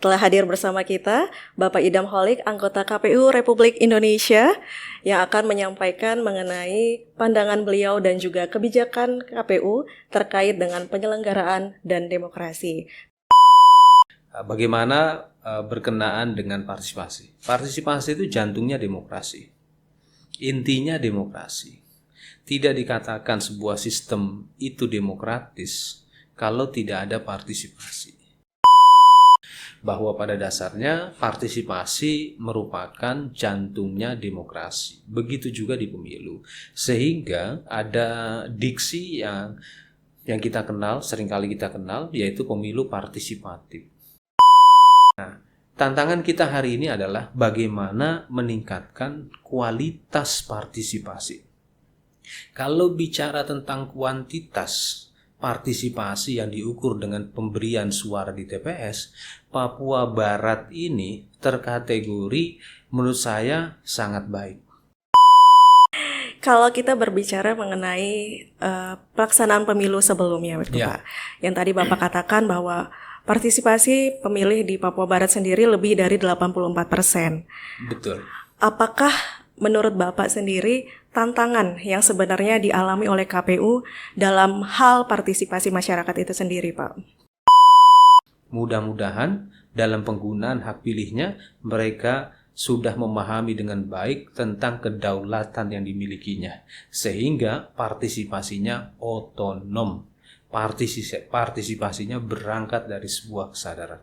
Telah hadir bersama kita Bapak Idam Holik, anggota KPU Republik Indonesia, yang akan menyampaikan mengenai pandangan beliau dan juga kebijakan KPU terkait dengan penyelenggaraan dan demokrasi. Bagaimana berkenaan dengan partisipasi? Partisipasi itu jantungnya demokrasi, intinya demokrasi. Tidak dikatakan sebuah sistem itu demokratis kalau tidak ada partisipasi. Bahwa pada dasarnya partisipasi merupakan jantungnya demokrasi. Begitu juga di pemilu. Sehingga ada diksi yang kita kenal, seringkali kita kenal, yaitu pemilu partisipatif. Nah, tantangan kita hari ini adalah bagaimana meningkatkan kualitas partisipasi. Kalau bicara tentang kuantitas partisipasi yang diukur dengan pemberian suara di TPS, Papua Barat ini terkategori menurut saya sangat baik. Kalau kita berbicara mengenai pelaksanaan pemilu sebelumnya, Pak, yang tadi Bapak katakan bahwa partisipasi pemilih di Papua Barat sendiri lebih dari 84%. Betul. Apakah menurut Bapak sendiri tantangan yang sebenarnya dialami oleh KPU dalam hal partisipasi masyarakat itu sendiri, Pak? Mudah-mudahan dalam penggunaan hak pilihnya mereka sudah memahami dengan baik tentang kedaulatan yang dimilikinya, sehingga partisipasinya otonom. Partisipasinya berangkat dari sebuah kesadaran.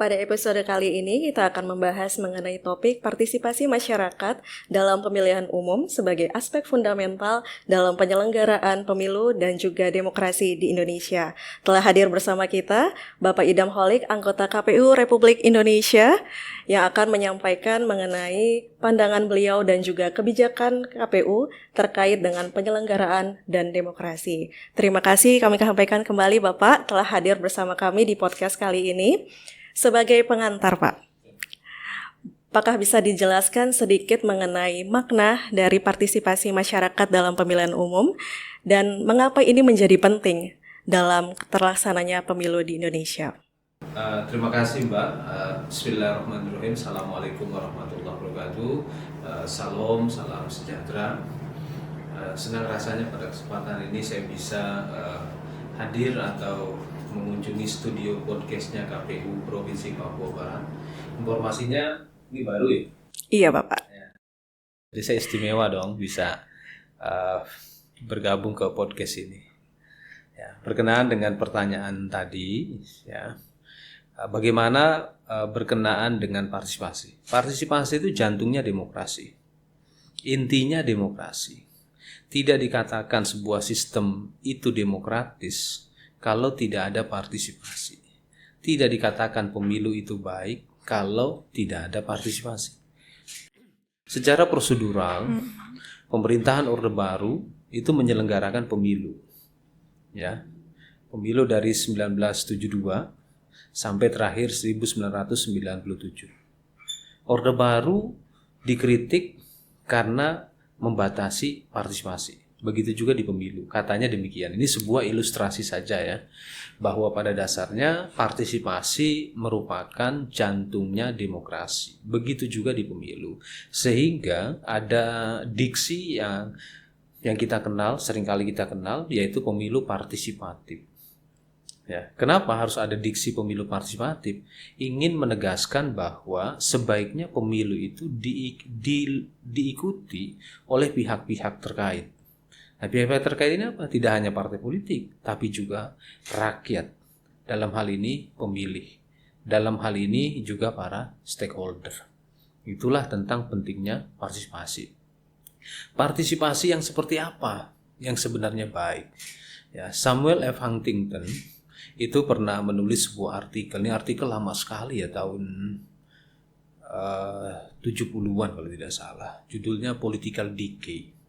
Pada episode kali ini kita akan membahas mengenai topik partisipasi masyarakat dalam pemilihan umum sebagai aspek fundamental dalam penyelenggaraan pemilu dan juga demokrasi di Indonesia. Telah hadir bersama kita Bapak Idam Holik, anggota KPU Republik Indonesia, yang akan menyampaikan mengenai pandangan beliau dan juga kebijakan KPU terkait dengan penyelenggaraan dan demokrasi. Terima kasih kami sampaikan kembali Bapak telah hadir bersama kami di podcast kali ini. Sebagai pengantar, Pak, apakah bisa dijelaskan sedikit mengenai makna dari partisipasi masyarakat dalam pemilihan umum dan mengapa ini menjadi penting dalam terlaksananya pemilu di Indonesia? Terima kasih Mbak. Bismillahirrahmanirrahim. Assalamualaikum warahmatullahi wabarakatuh. Salam sejahtera. Senang rasanya pada kesempatan ini saya bisa hadir atau mengunjungi studio podcastnya KPU Provinsi Papua Barat. Informasinya ini baru ya? Iya Bapak. Jadi saya istimewa dong bisa bergabung ke podcast ini. Ya, berkenaan dengan pertanyaan tadi, ya, bagaimana berkenaan dengan partisipasi? Partisipasi itu jantungnya demokrasi, intinya demokrasi. Tidak dikatakan sebuah sistem itu demokratis kalau tidak ada partisipasi. Tidak dikatakan pemilu itu baik kalau tidak ada partisipasi. Secara prosedural, pemerintahan Orde Baru itu menyelenggarakan pemilu. Ya. Pemilu dari 1972 sampai terakhir 1997. Orde Baru dikritik karena membatasi partisipasi. Begitu juga di pemilu, katanya demikian. Ini sebuah ilustrasi saja ya, bahwa pada dasarnya partisipasi merupakan jantungnya demokrasi. Begitu juga di pemilu. Sehingga ada diksi yang kita kenal, seringkali kita kenal, yaitu pemilu partisipatif. Ya, kenapa harus ada diksi pemilu partisipatif? Ingin menegaskan bahwa sebaiknya pemilu itu diikuti oleh pihak-pihak terkait. Nah, pihak-pihak terkait ini apa? Tidak hanya partai politik, tapi juga rakyat. Dalam hal ini pemilih. Dalam hal ini juga para stakeholder. Itulah tentang pentingnya partisipasi. Partisipasi yang seperti apa yang sebenarnya baik? Ya, Samuel F. Huntington itu pernah menulis sebuah artikel. Ini artikel lama sekali ya, tahun 70-an kalau tidak salah. Judulnya Political Decay.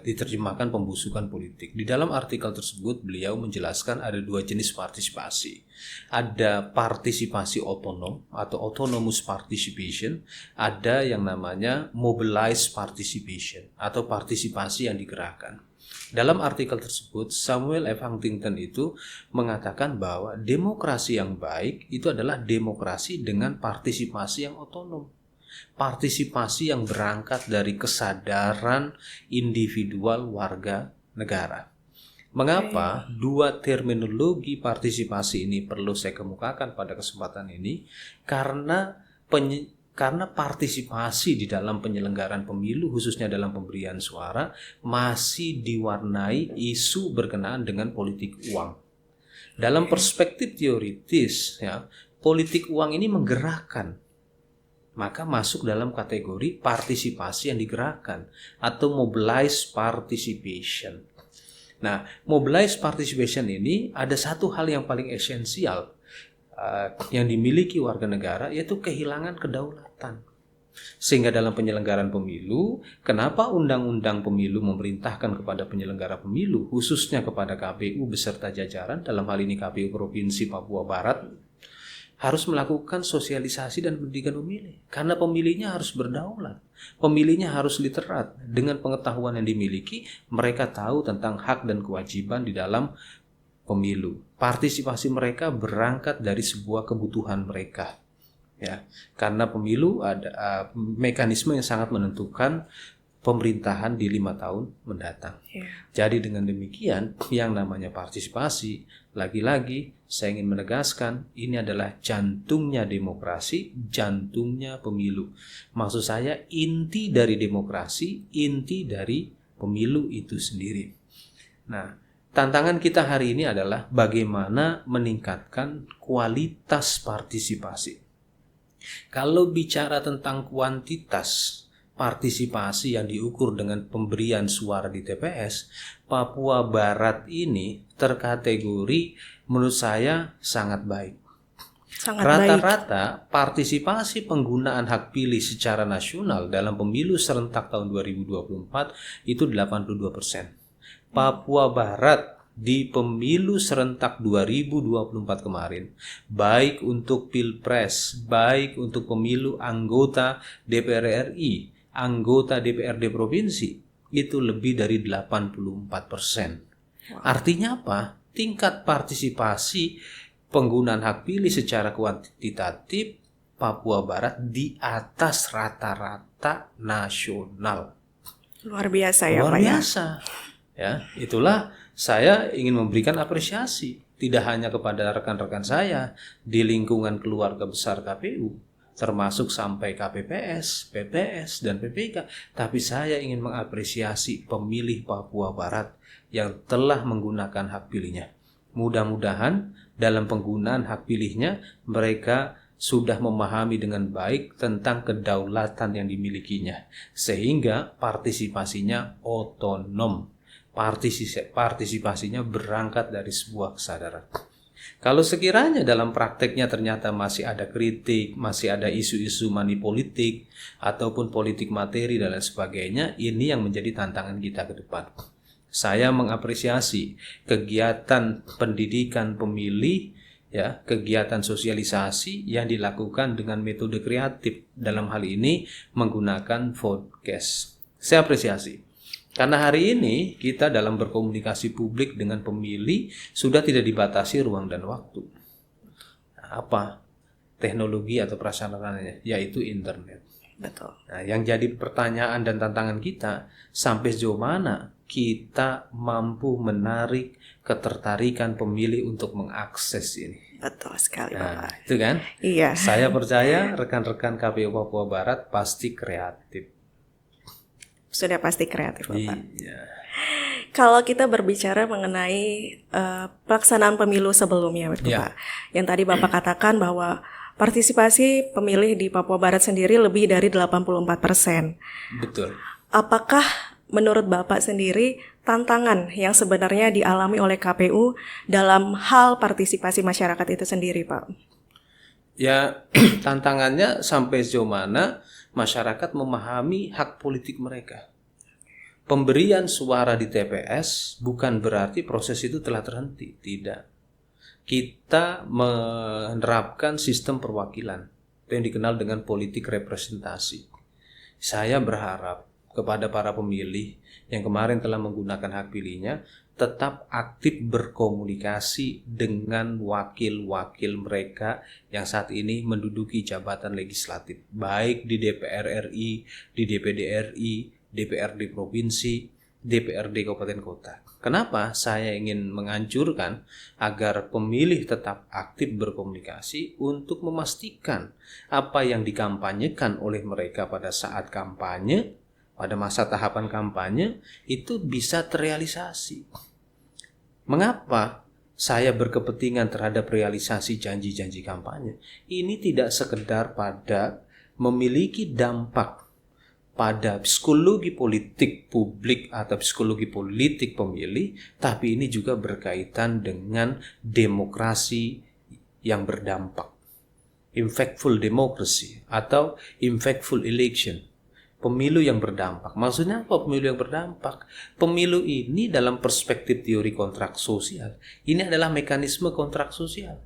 Diterjemahkan pembusukan politik. Di dalam artikel tersebut beliau menjelaskan ada dua jenis partisipasi. Ada partisipasi otonom atau autonomous participation, ada yang namanya mobilized participation atau partisipasi yang digerakkan. Dalam artikel tersebut Samuel F. Huntington itu mengatakan bahwa demokrasi yang baik itu adalah demokrasi dengan partisipasi yang otonom. Partisipasi yang berangkat dari kesadaran individual warga negara. Mengapa dua terminologi partisipasi ini perlu saya kemukakan pada kesempatan ini? Karena partisipasi di dalam penyelenggaraan pemilu, khususnya dalam pemberian suara, masih diwarnai isu berkenaan dengan politik uang. Dalam perspektif teoritis, ya, politik uang ini menggerakkan, maka masuk dalam kategori partisipasi yang digerakkan atau mobilized participation. Nah, mobilized participation ini ada satu hal yang paling esensial yang dimiliki warga negara, yaitu kehilangan kedaulatan. Sehingga dalam penyelenggaraan pemilu, kenapa Undang-Undang Pemilu memerintahkan kepada penyelenggara pemilu, khususnya kepada KPU beserta jajaran, dalam hal ini KPU Provinsi Papua Barat, harus melakukan sosialisasi dan pendidikan pemilih. Karena pemilihnya harus berdaulat. Pemilihnya harus literat. Dengan pengetahuan yang dimiliki, mereka tahu tentang hak dan kewajiban di dalam pemilu. Partisipasi mereka berangkat dari sebuah kebutuhan mereka. Ya, karena pemilu ada mekanisme yang sangat menentukan pemerintahan di 5 tahun mendatang. Jadi dengan demikian, yang namanya partisipasi, lagi-lagi saya ingin menegaskan, ini adalah jantungnya demokrasi, jantungnya pemilu. Maksud saya, inti dari demokrasi, inti dari pemilu itu sendiri. Nah, tantangan kita hari ini adalah bagaimana meningkatkan kualitas partisipasi. Kalau bicara tentang kuantitas partisipasi yang diukur dengan pemberian suara di TPS, Papua Barat ini terkategori menurut saya sangat baik. Rata-rata partisipasi penggunaan hak pilih secara nasional dalam pemilu serentak tahun 2024 itu 82%. Papua Barat di pemilu serentak 2024 kemarin, baik untuk Pilpres, baik untuk pemilu anggota DPR RI, anggota DPRD provinsi, itu lebih dari 84%. Artinya apa? Tingkat partisipasi penggunaan hak pilih secara kuantitatif Papua Barat di atas rata-rata nasional. Luar biasa ya, Luar Pak biasa. Ya, itulah saya ingin memberikan apresiasi tidak hanya kepada rekan-rekan saya di lingkungan keluarga besar KPU, termasuk sampai KPPS, PPS, dan PPK, tapi saya ingin mengapresiasi pemilih Papua Barat yang telah menggunakan hak pilihnya. Mudah-mudahan dalam penggunaan hak pilihnya mereka sudah memahami dengan baik tentang kedaulatan yang dimilikinya, sehingga partisipasinya otonom. Partisipasinya berangkat dari sebuah kesadaran. Kalau sekiranya dalam prakteknya ternyata masih ada kritik, masih ada isu-isu money politik ataupun politik materi dan lain sebagainya, ini yang menjadi tantangan kita ke depan. Saya mengapresiasi kegiatan pendidikan pemilih, ya, kegiatan sosialisasi yang dilakukan dengan metode kreatif, dalam hal ini menggunakan podcast. Saya apresiasi. Karena hari ini kita dalam berkomunikasi publik dengan pemilih sudah tidak dibatasi ruang dan waktu. Nah, apa teknologi atau prasarananya? Yaitu internet. Betul. Nah, yang jadi pertanyaan dan tantangan kita, sampai sejauh mana kita mampu menarik ketertarikan pemilih untuk mengakses ini. Betul sekali, Nah, Bapak. itu kan? Iya. Saya percaya rekan-rekan KPU Papua Barat pasti kreatif. Sudah pasti kreatif, Bapak. Iya. Kalau kita berbicara mengenai pelaksanaan pemilu sebelumnya, Bapak, yang tadi Bapak katakan bahwa partisipasi pemilih di Papua Barat sendiri lebih dari 84%. Betul. Apakah menurut Bapak sendiri tantangan yang sebenarnya dialami oleh KPU dalam hal partisipasi masyarakat itu sendiri, Pak? Ya, tantangannya sampai sejauh mana masyarakat memahami hak politik mereka. Pemberian suara di TPS bukan berarti proses itu telah terhenti, tidak. Kita menerapkan sistem perwakilan yang dikenal dengan politik representasi. Saya berharap kepada para pemilih yang kemarin telah menggunakan hak pilihnya tetap aktif berkomunikasi dengan wakil-wakil mereka yang saat ini menduduki jabatan legislatif, baik di DPR RI, di DPD RI, DPRD provinsi, DPRD kabupaten kota. Kenapa saya ingin menganjurkan agar pemilih tetap aktif berkomunikasi untuk memastikan apa yang dikampanyekan oleh mereka pada saat kampanye, pada masa tahapan kampanye, itu bisa terrealisasi. Mengapa saya berkepentingan terhadap realisasi janji-janji kampanye? Ini tidak sekedar pada memiliki dampak pada psikologi politik publik atau psikologi politik pemilih, tapi ini juga berkaitan dengan demokrasi yang berdampak. Impactful democracy atau impactful election. Pemilu yang berdampak. Maksudnya apa pemilu yang berdampak? Pemilu ini dalam perspektif teori kontrak sosial, ini adalah mekanisme kontrak sosial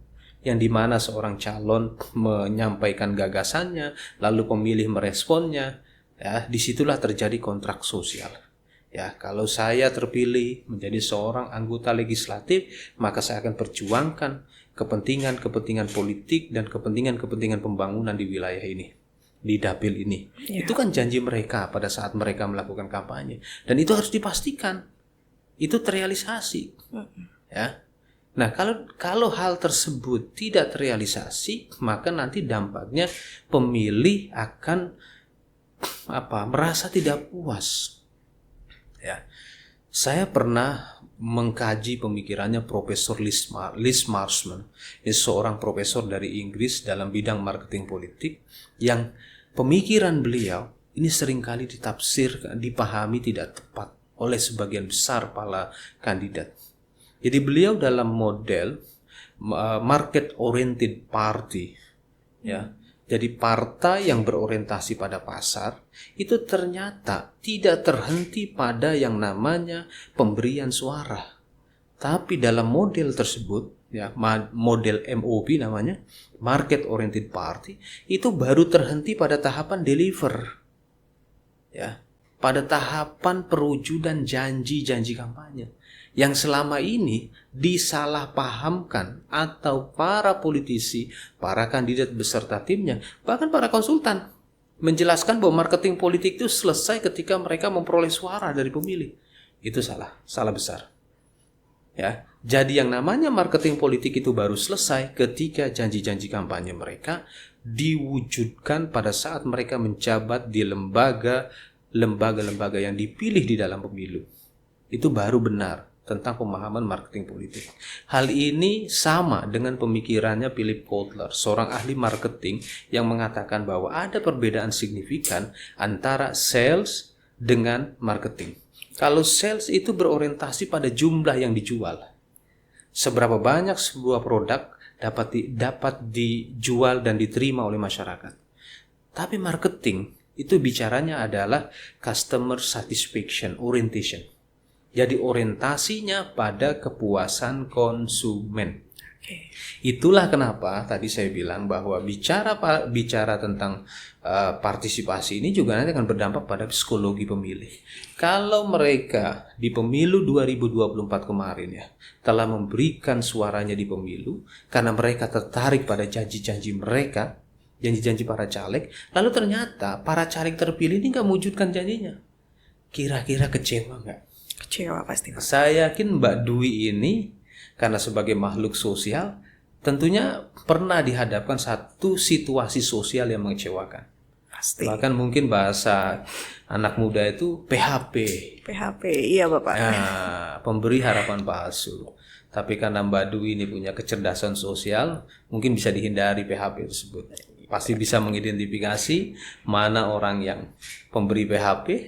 yang dimana seorang calon menyampaikan gagasannya, lalu pemilih meresponnya. Ya, disitulah terjadi kontrak sosial. Ya, kalau saya terpilih menjadi seorang anggota legislatif, maka saya akan perjuangkan kepentingan-kepentingan politik dan kepentingan-kepentingan pembangunan di wilayah ini, di dapil ini. Ya. Itu kan janji mereka pada saat mereka melakukan kampanye, dan itu harus dipastikan itu terrealisasi. Ya. Nah, kalau hal tersebut tidak terrealisasi, maka nanti dampaknya pemilih akan merasa tidak puas. Ya, saya pernah mengkaji pemikirannya Profesor Liz Marsman. Ini seorang profesor dari Inggris dalam bidang marketing politik yang pemikiran beliau ini seringkali dipahami tidak tepat oleh sebagian besar para kandidat. Jadi beliau dalam model market oriented party, ya. Jadi partai yang berorientasi pada pasar itu ternyata tidak terhenti pada yang namanya pemberian suara. Tapi dalam model tersebut, ya, model MOP namanya, market oriented party, itu baru terhenti pada tahapan deliver. Ya, pada tahapan perwujudan janji-janji kampanye. Yang selama ini disalahpahamkan atau para politisi, para kandidat beserta timnya, bahkan para konsultan menjelaskan bahwa marketing politik itu selesai ketika mereka memperoleh suara dari pemilih. Itu salah besar. Ya, jadi yang namanya marketing politik itu baru selesai ketika janji-janji kampanye mereka diwujudkan pada saat mereka menjabat di lembaga-lembaga yang dipilih di dalam pemilu. Itu baru benar tentang pemahaman marketing politik. Hal ini sama dengan pemikirannya Philip Kotler, seorang ahli marketing yang mengatakan bahwa ada perbedaan signifikan antara sales dengan marketing. Kalau sales itu berorientasi pada jumlah yang dijual. Seberapa banyak sebuah produk dapat dijual dan diterima oleh masyarakat. Tapi marketing itu bicaranya adalah customer satisfaction orientation. Jadi orientasinya pada kepuasan konsumen. Itulah kenapa tadi saya bilang bahwa bicara tentang partisipasi ini juga nanti akan berdampak pada psikologi pemilih. Kalau mereka di pemilu 2024 kemarin ya telah memberikan suaranya di pemilu karena mereka tertarik pada janji-janji mereka, janji-janji para caleg, lalu ternyata para caleg terpilih ini nggak mewujudkan janjinya. Kira-kira kecewa nggak? Kecewa pasti. Saya yakin Mbak Dwi ini karena sebagai makhluk sosial tentunya pernah dihadapkan satu situasi sosial yang mengecewakan. Pasti. Bahkan mungkin bahasa anak muda itu PHP. PHP, iya Bapak. Nah, pemberi harapan palsu. Tapi karena Mbak Dwi ini punya kecerdasan sosial, mungkin bisa dihindari PHP tersebut. Pasti bisa mengidentifikasi mana orang yang pemberi PHP,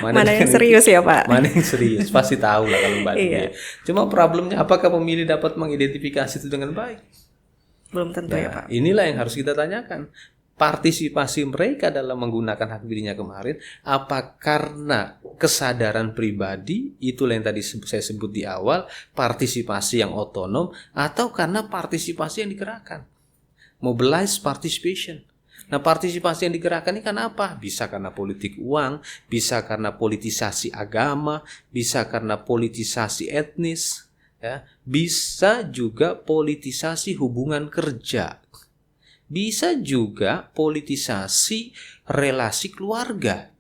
mana yang serius ya Pak? Mana yang serius, pasti tahu lah kalau Mbak Dwi. Cuma problemnya apakah pemilih dapat mengidentifikasi itu dengan baik? Belum tentu ya Pak. Inilah yang harus kita tanyakan. Partisipasi mereka dalam menggunakan hak pilihnya kemarin, apa karena kesadaran pribadi, itulah yang tadi saya sebut di awal, partisipasi yang otonom, atau karena partisipasi yang digerakkan, mobilize participation. Nah, partisipasi yang digerakkan ini karena apa? Bisa karena politik uang, bisa karena politisasi agama, bisa karena politisasi etnis, ya, bisa juga politisasi hubungan kerja. Bisa juga politisasi relasi keluarga,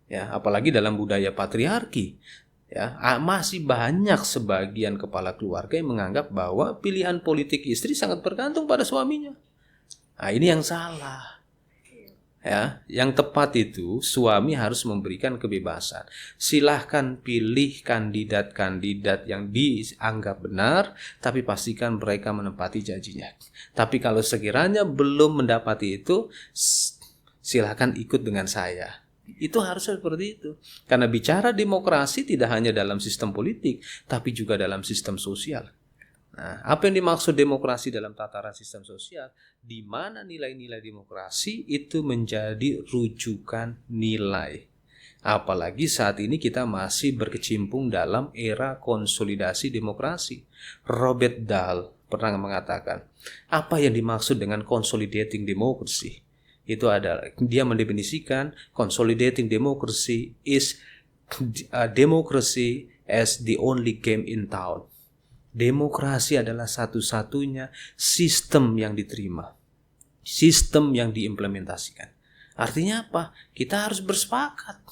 ya, apalagi dalam budaya patriarki, ya, masih banyak sebagian kepala keluarga yang menganggap bahwa pilihan politik istri sangat bergantung pada suaminya. Nah, ini yang salah. Ya, yang tepat itu suami harus memberikan kebebasan. Silahkan pilih kandidat-kandidat yang dianggap benar, tapi pastikan mereka menepati janjinya. Tapi kalau sekiranya belum mendapati itu, silahkan ikut dengan saya. Itu harus seperti itu. Karena bicara demokrasi tidak hanya dalam sistem politik, tapi juga dalam sistem sosial. Nah, apa yang dimaksud demokrasi dalam tataran sistem sosial? Di mana nilai-nilai demokrasi itu menjadi rujukan nilai. Apalagi saat ini kita masih berkecimpung dalam era konsolidasi demokrasi. Robert Dahl pernah mengatakan, apa yang dimaksud dengan consolidating democracy? Itu adalah, dia mendefinisikan consolidating democracy is democracy as the only game in town. Demokrasi adalah satu-satunya sistem yang diterima, sistem yang diimplementasikan. Artinya apa? Kita harus bersepakat.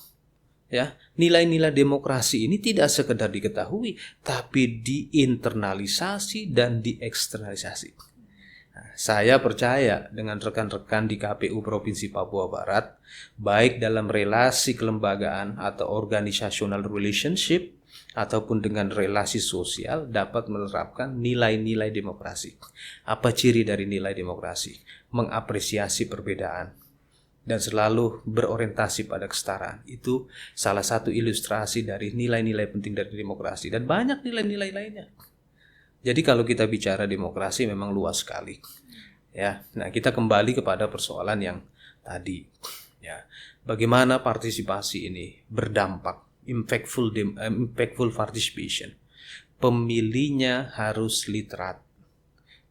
Ya, nilai-nilai demokrasi ini tidak sekedar diketahui, tapi diinternalisasi dan dieksternalisasi. Nah, saya percaya dengan rekan-rekan di KPU Provinsi Papua Barat, baik dalam relasi kelembagaan atau organizational relationship, ataupun dengan relasi sosial, dapat menerapkan nilai-nilai demokrasi. Apa ciri dari nilai demokrasi? Mengapresiasi perbedaan dan selalu berorientasi pada kesetaraan. Itu salah satu ilustrasi dari nilai-nilai penting dari demokrasi, dan banyak nilai-nilai lainnya. Jadi kalau kita bicara demokrasi memang luas sekali. Ya, nah kita kembali kepada persoalan yang tadi. Ya, bagaimana partisipasi ini berdampak? Impactful participation. Pemilihnya harus literat.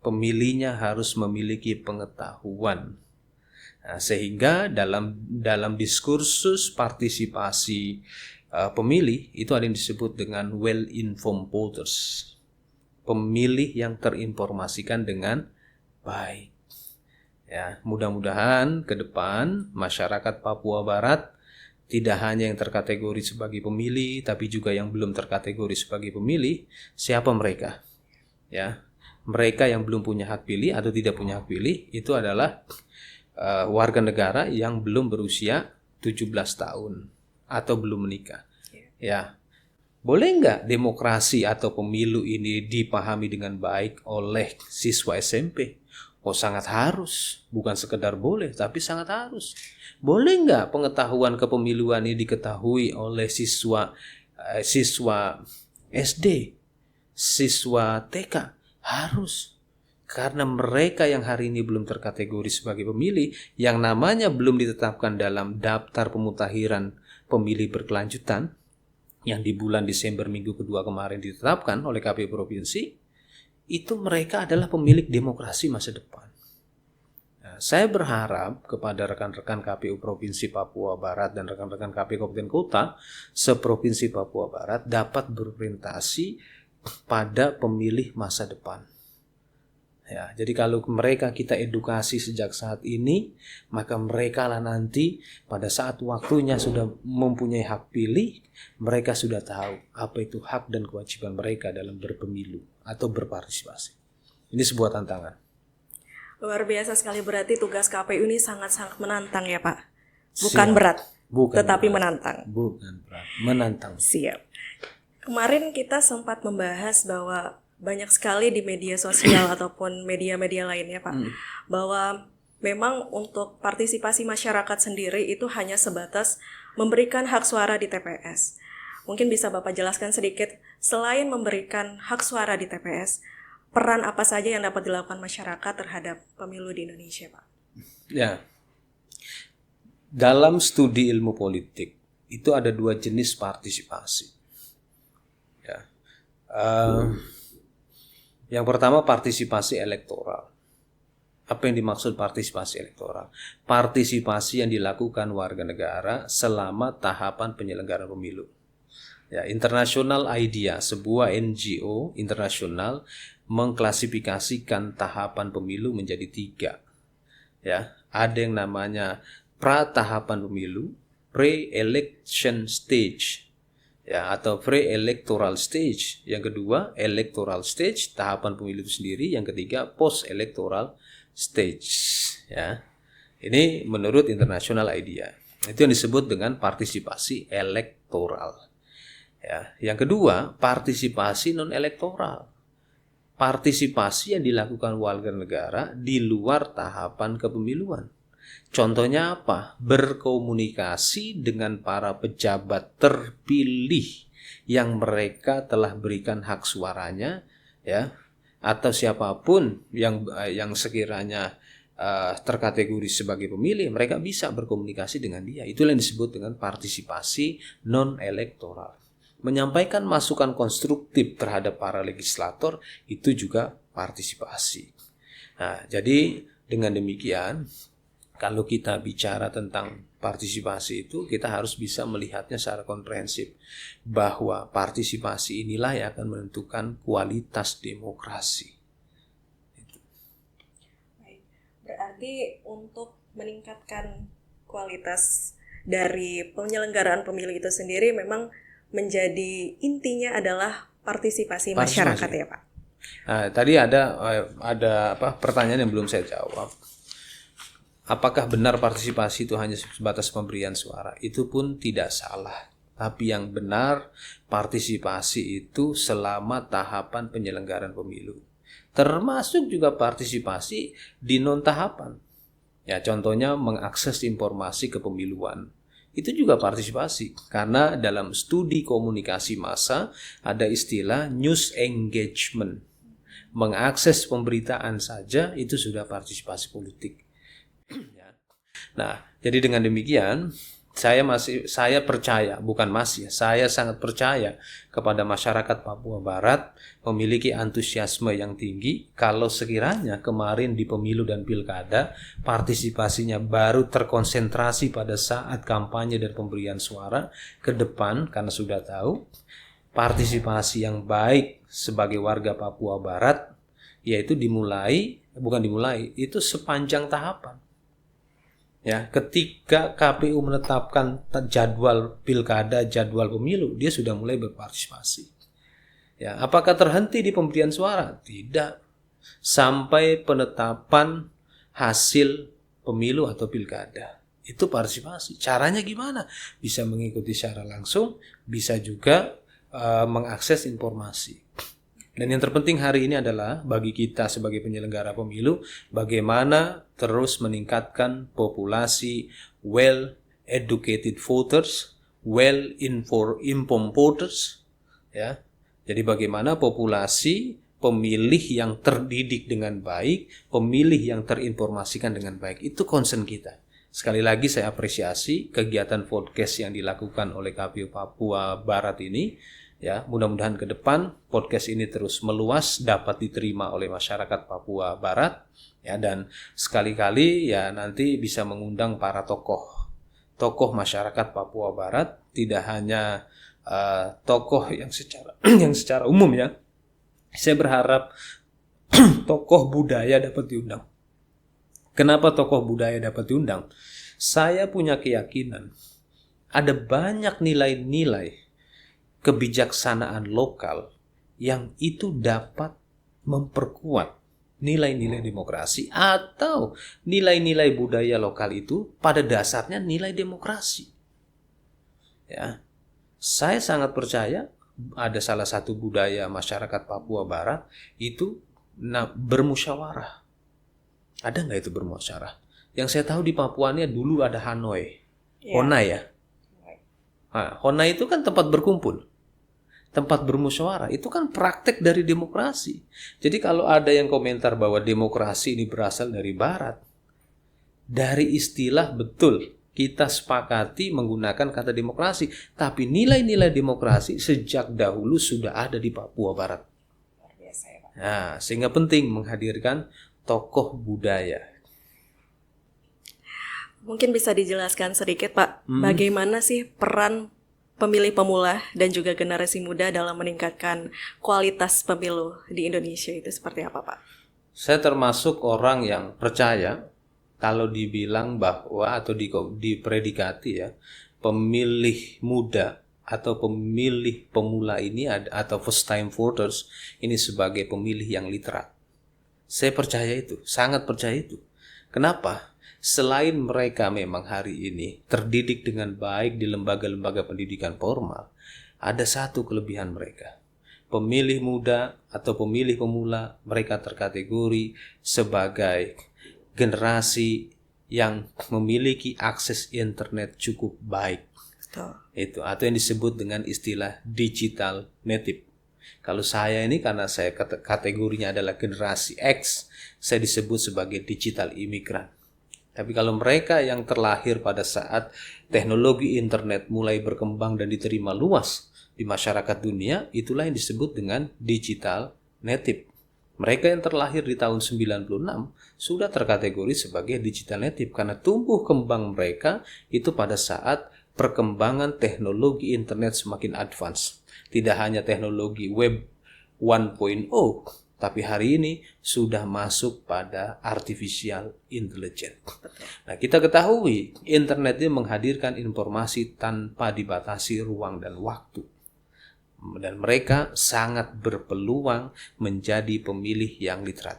Pemilihnya harus memiliki pengetahuan. Nah, sehingga dalam diskursus partisipasi pemilih itu ada yang disebut dengan well-informed voters. Pemilih yang terinformasikan dengan baik. Ya, mudah-mudahan ke depan masyarakat Papua Barat tidak hanya yang terkategori sebagai pemilih, tapi juga yang belum terkategori sebagai pemilih. Siapa mereka? Ya, mereka yang belum punya hak pilih atau tidak punya hak pilih itu adalah warga negara yang belum berusia 17 tahun atau belum menikah. Ya, boleh nggak demokrasi atau pemilu ini dipahami dengan baik oleh siswa SMP? Oh, sangat harus. Bukan sekedar boleh, tapi sangat harus. Boleh nggak pengetahuan kepemiluan ini diketahui oleh siswa SD, siswa TK? Harus. Karena mereka yang hari ini belum terkategori sebagai pemilih, yang namanya belum ditetapkan dalam daftar pemutakhiran pemilih berkelanjutan, yang di bulan Desember minggu kedua kemarin ditetapkan oleh KPU Provinsi, itu mereka adalah pemilik demokrasi masa depan. Nah, saya berharap kepada rekan-rekan KPU Provinsi Papua Barat dan rekan-rekan KPU Kabupaten Kota seprovinsi Papua Barat dapat berorientasi pada pemilih masa depan. Ya, jadi kalau mereka kita edukasi sejak saat ini, maka mereka lah nanti pada saat waktunya sudah mempunyai hak pilih, mereka sudah tahu apa itu hak dan kewajiban mereka dalam berpemilu atau berpartisipasi. Ini sebuah tantangan. Luar biasa sekali, berarti tugas KPU ini sangat-sangat menantang ya Pak. Bukan berat, tetapi menantang. Bukan berat, menantang. Siap. Kemarin kita sempat membahas bahwa banyak sekali di media sosial ataupun media-media lainnya Pak, bahwa memang untuk partisipasi masyarakat sendiri itu hanya sebatas memberikan hak suara di TPS. Mungkin bisa Bapak jelaskan sedikit, selain memberikan hak suara di TPS, peran apa saja yang dapat dilakukan masyarakat terhadap pemilu di Indonesia, Pak? Ya, dalam studi ilmu politik itu ada 2 jenis partisipasi. Ya. Yang pertama partisipasi elektoral. Apa yang dimaksud partisipasi elektoral? Partisipasi yang dilakukan warga negara selama tahapan penyelenggaraan pemilu. Ya, International IDEA, sebuah NGO internasional, mengklasifikasikan tahapan pemilu menjadi 3. Ya, ada yang namanya pra tahapan pemilu, pre-election stage, ya, atau pre-electoral stage. Yang kedua, electoral stage, tahapan pemilu itu sendiri. Yang ketiga, post-electoral stage. Ya, ini menurut International IDEA. Itu yang disebut dengan partisipasi elektoral. Ya, yang kedua, partisipasi non-elektoral. Partisipasi yang dilakukan warga negara di luar tahapan kepemiluan. Contohnya apa? Berkomunikasi dengan para pejabat terpilih yang mereka telah berikan hak suaranya, ya, atau siapapun yang sekiranya terkategori sebagai pemilih, mereka bisa berkomunikasi dengan dia. Itulah yang disebut dengan partisipasi non-elektoral. Menyampaikan masukan konstruktif terhadap para legislator itu juga partisipasi. Nah, jadi dengan demikian, kalau kita bicara tentang partisipasi itu, kita harus bisa melihatnya secara komprehensif, bahwa partisipasi inilah yang akan menentukan kualitas demokrasi. Berarti untuk meningkatkan kualitas dari penyelenggaraan pemilu itu sendiri memang menjadi intinya adalah partisipasi masyarakat, ya Pak? Nah, tadi ada pertanyaan yang belum saya jawab. Apakah benar partisipasi itu hanya sebatas pemberian suara? Itu pun tidak salah. Tapi yang benar, partisipasi itu selama tahapan penyelenggaraan pemilu. Termasuk juga partisipasi di non-tahapan. Ya, contohnya mengakses informasi kepemiluan. Itu juga partisipasi. Karena dalam studi komunikasi massa ada istilah news engagement. Mengakses pemberitaan saja itu sudah partisipasi politik. Nah, jadi dengan demikian saya percaya, saya sangat percaya kepada masyarakat Papua Barat memiliki antusiasme yang tinggi kalau sekiranya kemarin di pemilu dan pilkada partisipasinya baru terkonsentrasi pada saat kampanye dan pemberian suara, ke depan karena sudah tahu partisipasi yang baik sebagai warga Papua Barat yaitu itu sepanjang tahapan. Ya, ketika KPU menetapkan jadwal pilkada, jadwal pemilu, dia sudah mulai berpartisipasi. Ya, apakah terhenti di pemberian suara? Tidak. Sampai penetapan hasil pemilu atau pilkada. Itu partisipasi. Caranya gimana? Bisa mengikuti secara langsung, bisa juga mengakses informasi. Dan yang terpenting hari ini adalah bagi kita sebagai penyelenggara pemilu, bagaimana terus meningkatkan populasi well-educated voters, well-informed voters, ya. Jadi bagaimana populasi pemilih yang terdidik dengan baik, pemilih yang terinformasikan dengan baik, itu concern kita. Sekali lagi saya apresiasi kegiatan podcast yang dilakukan oleh KPU Papua Barat ini. Ya, mudah-mudahan ke depan podcast ini terus meluas, dapat diterima oleh masyarakat Papua Barat, ya, dan sekali-kali ya nanti bisa mengundang para tokoh masyarakat Papua Barat, tidak hanya tokoh yang secara umum, ya. Saya berharap tokoh budaya dapat diundang. Kenapa tokoh budaya dapat diundang? Saya punya keyakinan ada banyak nilai-nilai kebijaksanaan lokal yang itu dapat memperkuat nilai-nilai demokrasi atau nilai-nilai budaya lokal itu pada dasarnya nilai demokrasi. Ya, saya sangat percaya ada salah satu budaya masyarakat Papua Barat itu bermusyawarah. Ada nggak itu bermusyawarah? Yang saya tahu di Papua ini dulu ada Hanoi, Honai ya. Nah, Honai itu kan tempat berkumpul. tempat bermusyawarah, itu kan praktek dari demokrasi. Jadi kalau ada yang komentar bahwa demokrasi ini berasal dari Barat, dari istilah betul kita sepakati menggunakan kata demokrasi, tapi nilai-nilai demokrasi sejak dahulu sudah ada di Papua Barat. Luar biasa ya, Pak. Nah, sehingga penting menghadirkan tokoh budaya. Mungkin bisa dijelaskan sedikit, Pak, bagaimana sih peran pemilih pemula dan juga generasi muda dalam meningkatkan kualitas pemilu di Indonesia itu seperti apa, Pak? Saya termasuk orang yang percaya kalau dibilang bahwa atau dipredikati ya, pemilih muda atau pemilih pemula ini atau first time voters ini sebagai pemilih yang literat. Saya percaya itu, sangat percaya itu. Kenapa? Selain mereka memang hari ini terdidik dengan baik di lembaga-lembaga pendidikan formal, ada satu kelebihan mereka. Pemilih muda atau pemilih pemula, mereka terkategori sebagai generasi yang memiliki akses internet cukup baik. Itu atau yang disebut dengan istilah digital native. Kalau saya ini karena saya kategorinya adalah generasi X, saya disebut sebagai digital imigran. Tapi kalau mereka yang terlahir pada saat teknologi internet mulai berkembang dan diterima luas di masyarakat dunia, itulah yang disebut dengan digital native. Mereka yang terlahir di tahun 96 sudah terkategori sebagai digital native karena tumbuh kembang mereka itu pada saat perkembangan teknologi internet semakin advance. Tidak hanya teknologi web 1.0, tapi hari ini sudah masuk pada artificial intelligence. Nah, kita ketahui internet ini menghadirkan informasi tanpa dibatasi ruang dan waktu. Dan mereka sangat berpeluang menjadi pemilih yang literat.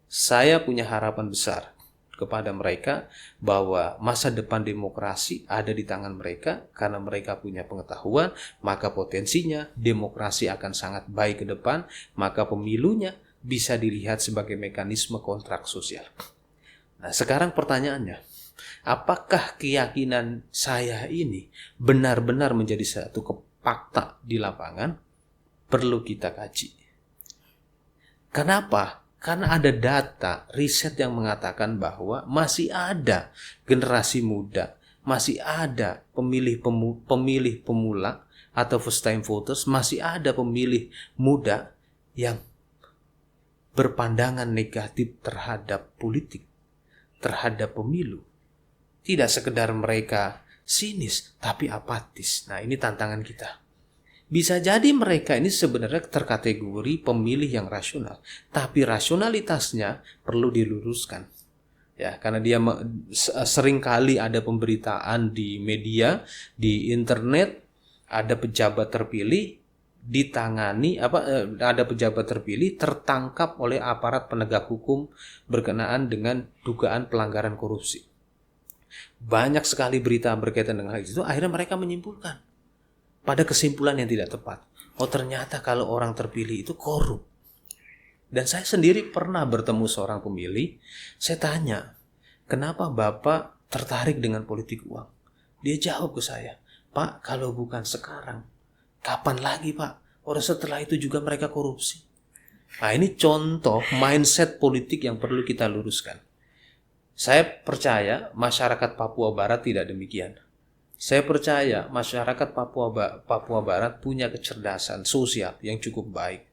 Saya punya harapan besar kepada mereka bahwa masa depan demokrasi ada di tangan mereka karena mereka punya pengetahuan, maka potensinya demokrasi akan sangat baik ke depan, maka pemilunya bisa dilihat sebagai mekanisme kontrak sosial. Nah, sekarang pertanyaannya, apakah keyakinan saya ini benar-benar menjadi satu fakta di lapangan? Perlu kita kaji. Kenapa? Karena ada data, riset yang mengatakan bahwa masih ada generasi muda, masih ada pemilih pemula atau first time voters, masih ada pemilih muda yang berpandangan negatif terhadap politik, terhadap pemilu. Tidak sekedar mereka sinis, tapi apatis. Nah, ini tantangan kita. Bisa jadi mereka ini sebenarnya terkategori pemilih yang rasional, tapi rasionalitasnya perlu diluruskan. Ya, karena dia seringkali ada pemberitaan di media, di internet, ada pejabat terpilih ada pejabat terpilih tertangkap oleh aparat penegak hukum berkenaan dengan dugaan pelanggaran korupsi. Banyak sekali berita berkaitan dengan hal itu, akhirnya mereka menyimpulkan pada kesimpulan yang tidak tepat. Oh, ternyata kalau orang terpilih itu korup. Dan saya sendiri pernah bertemu seorang pemilih, saya tanya, kenapa Bapak tertarik dengan politik uang? Dia jawab ke saya, Pak, kalau bukan sekarang, kapan lagi, Pak? Orang setelah itu juga mereka korupsi. Nah, ini contoh mindset politik yang perlu kita luruskan. Saya percaya masyarakat Papua Barat tidak demikian. Saya percaya masyarakat Papua Barat punya kecerdasan sosial yang cukup baik.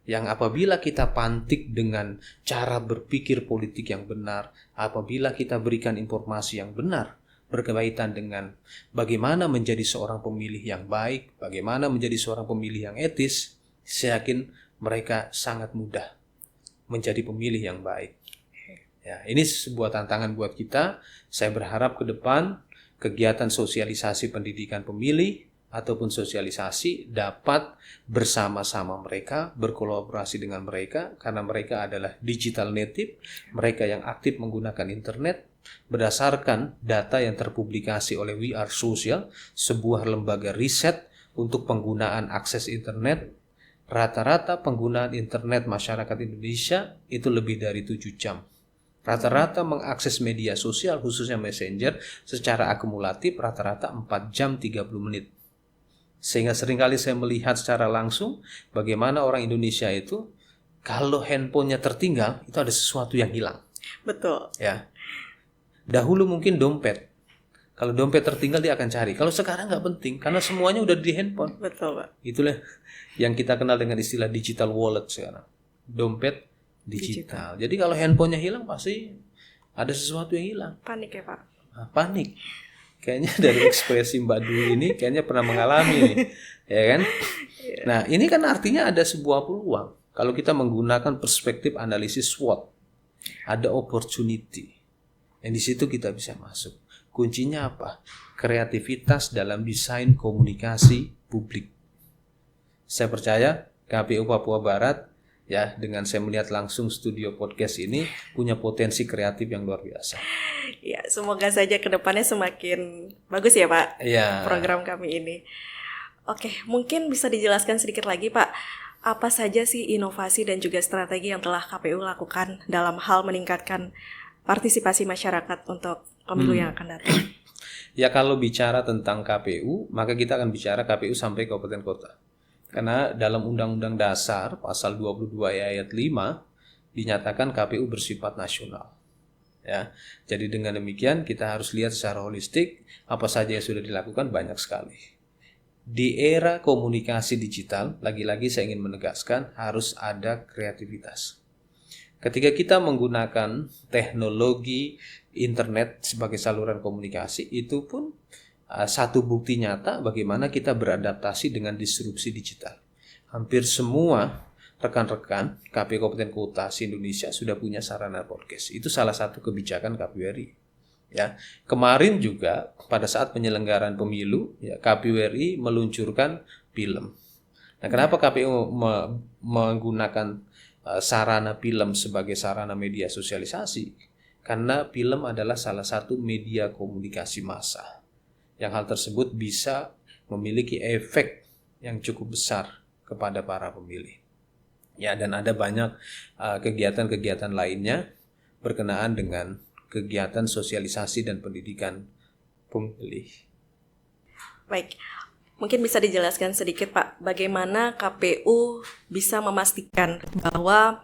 Yang apabila kita pantik dengan cara berpikir politik yang benar, apabila kita berikan informasi yang benar berkaitan dengan bagaimana menjadi seorang pemilih yang baik, bagaimana menjadi seorang pemilih yang etis, saya yakin mereka sangat mudah menjadi pemilih yang baik. Ya, ini sebuah tantangan buat kita. Saya berharap ke depan kegiatan sosialisasi pendidikan pemilih ataupun sosialisasi dapat bersama-sama mereka, berkolaborasi dengan mereka, karena mereka adalah digital native, mereka yang aktif menggunakan internet. Berdasarkan data yang terpublikasi oleh We Are Social, sebuah lembaga riset untuk penggunaan akses internet, rata-rata penggunaan internet masyarakat Indonesia itu lebih dari 7 jam. Rata-rata mengakses media sosial, khususnya Messenger, secara akumulatif rata-rata 4 jam 30 menit. Sehingga seringkali saya melihat secara langsung bagaimana orang Indonesia itu kalau handphonenya tertinggal itu ada sesuatu yang hilang. Betul. Ya. Dahulu mungkin dompet. Kalau dompet tertinggal dia akan cari. Kalau sekarang nggak penting karena semuanya udah di handphone. Betul, Pak. Itulah yang kita kenal dengan istilah digital wallet sekarang. Dompet digital. Jadi kalau handphonenya hilang pasti ada sesuatu yang hilang. Panik ya, Pak. Nah, panik. Kayaknya dari ekspresi Mbak Dwi ini kayaknya pernah mengalami nih. Ya kan? Nah, ini kan artinya ada sebuah peluang. Kalau kita menggunakan perspektif analisis SWOT, ada opportunity. Yang di situ kita bisa masuk. Kuncinya apa? Kreativitas dalam desain komunikasi publik. Saya percaya KPU Papua Barat ya dengan saya melihat langsung studio podcast ini punya potensi kreatif yang luar biasa. Ya, semoga saja ke depannya semakin bagus ya, Pak. Ya. Program kami ini. Oke, mungkin bisa dijelaskan sedikit lagi, Pak. Apa saja sih inovasi dan juga strategi yang telah KPU lakukan dalam hal meningkatkan partisipasi masyarakat untuk pemilu yang akan datang? Ya kalau bicara tentang KPU, maka kita akan bicara KPU sampai kabupaten kota. Karena dalam Undang-Undang Dasar pasal 22 ayat 5 dinyatakan KPU bersifat nasional. Ya. Jadi dengan demikian kita harus lihat secara holistik apa saja yang sudah dilakukan banyak sekali. Di era komunikasi digital, lagi-lagi saya ingin menegaskan harus ada kreativitas. Ketika kita menggunakan teknologi internet sebagai saluran komunikasi, itu pun satu bukti nyata bagaimana kita beradaptasi dengan disrupsi digital. Hampir semua rekan-rekan KPU Kabupaten Kota se-Indonesia sudah punya sarana podcast. Itu salah satu kebijakan KPU RI. Ya, kemarin juga pada saat penyelenggaraan pemilu, ya, KPU RI meluncurkan film. Nah, kenapa KPU menggunakan sarana film sebagai sarana media sosialisasi? Karena film adalah salah satu media komunikasi massa. Yang hal tersebut bisa memiliki efek yang cukup besar kepada para pemilih. Ya, dan ada banyak kegiatan-kegiatan lainnya berkenaan dengan kegiatan sosialisasi dan pendidikan pemilih. Baik, mungkin bisa dijelaskan sedikit Pak, bagaimana KPU bisa memastikan bahwa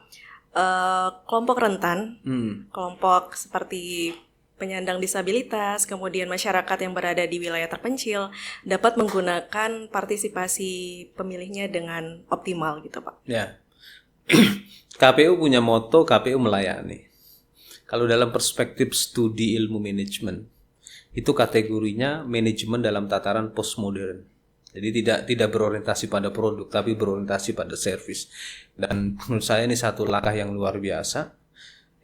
kelompok rentan, kelompok seperti penyandang disabilitas, kemudian masyarakat yang berada di wilayah terpencil dapat menggunakan partisipasi pemilihnya dengan optimal gitu Pak. Ya, KPU punya moto KPU melayani. Kalau dalam perspektif studi ilmu manajemen, itu kategorinya manajemen dalam tataran postmodern. Jadi tidak berorientasi pada produk, tapi berorientasi pada service. Dan menurut saya ini satu langkah yang luar biasa,